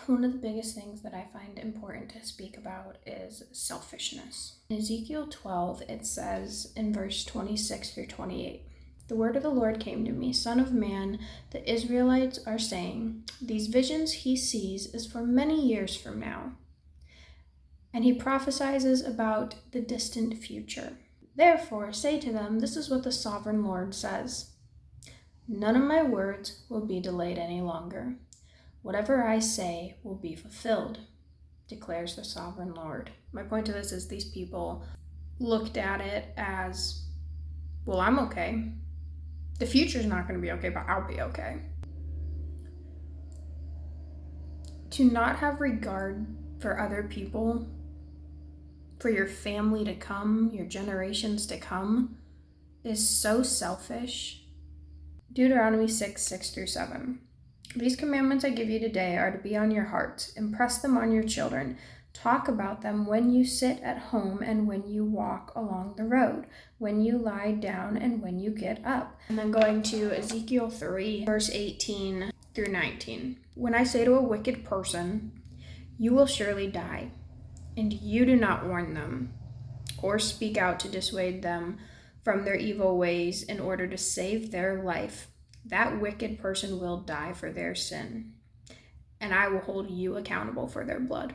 one of the biggest things that I find important to speak about is selfishness. In Ezekiel 12, it says in verse 26 through 28, "The word of the Lord came to me, Son of man, the Israelites are saying, these visions he sees is for many years from now. And he prophesies about the distant future. Therefore, say to them, this is what the sovereign Lord says. None of my words will be delayed any longer. Whatever I say will be fulfilled, declares the sovereign Lord." My point to this is these people looked at it as, well, I'm okay. The future's not going to be okay, but I'll be okay. To not have regard for other people, for your family to come, your generations to come, is so selfish. Deuteronomy 6 through 7. "These commandments I give you today are to be on your hearts. Impress them on your children. Talk about them when you sit at home and when you walk along the road, when you lie down and when you get up." And then going to Ezekiel 3, verse 18 through 19. "When I say to a wicked person, you will surely die, and you do not warn them or speak out to dissuade them from their evil ways in order to save their life, that wicked person will die for their sin, and I will hold you accountable for their blood."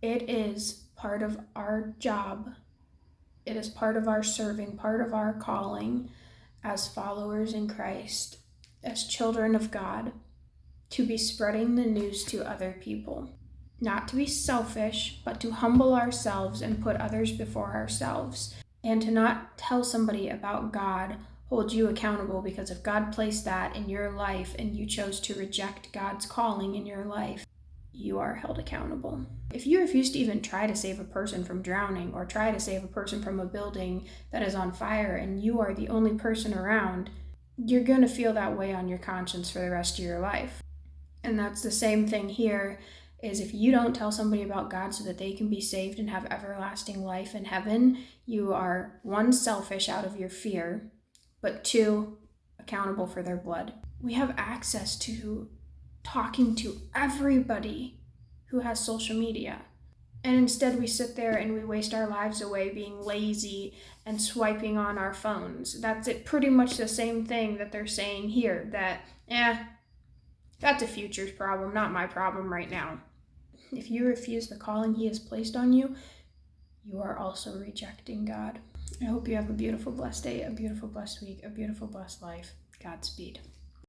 It is part of our job. It is part of our serving, part of our calling as followers in Christ, as children of God, to be spreading the news to other people. Not to be selfish, but to humble ourselves and put others before ourselves. And to not tell somebody about God hold you accountable, because if God placed that in your life and you chose to reject God's calling in your life, you are held accountable. If you refuse to even try to save a person from drowning or try to save a person from a building that is on fire and you are the only person around, you're going to feel that way on your conscience for the rest of your life. And that's the same thing here, is if you don't tell somebody about God so that they can be saved and have everlasting life in heaven, you are, one, selfish out of your fear, but two, accountable for their blood. We have access to talking to everybody who has social media. And instead we sit there and we waste our lives away being lazy and swiping on our phones. That's it, pretty much the same thing that they're saying here, that, that's a future's problem, not my problem right now. If you refuse the calling he has placed on you, you are also rejecting God. I hope you have a beautiful, blessed day, a beautiful, blessed week, a beautiful, blessed life. Godspeed.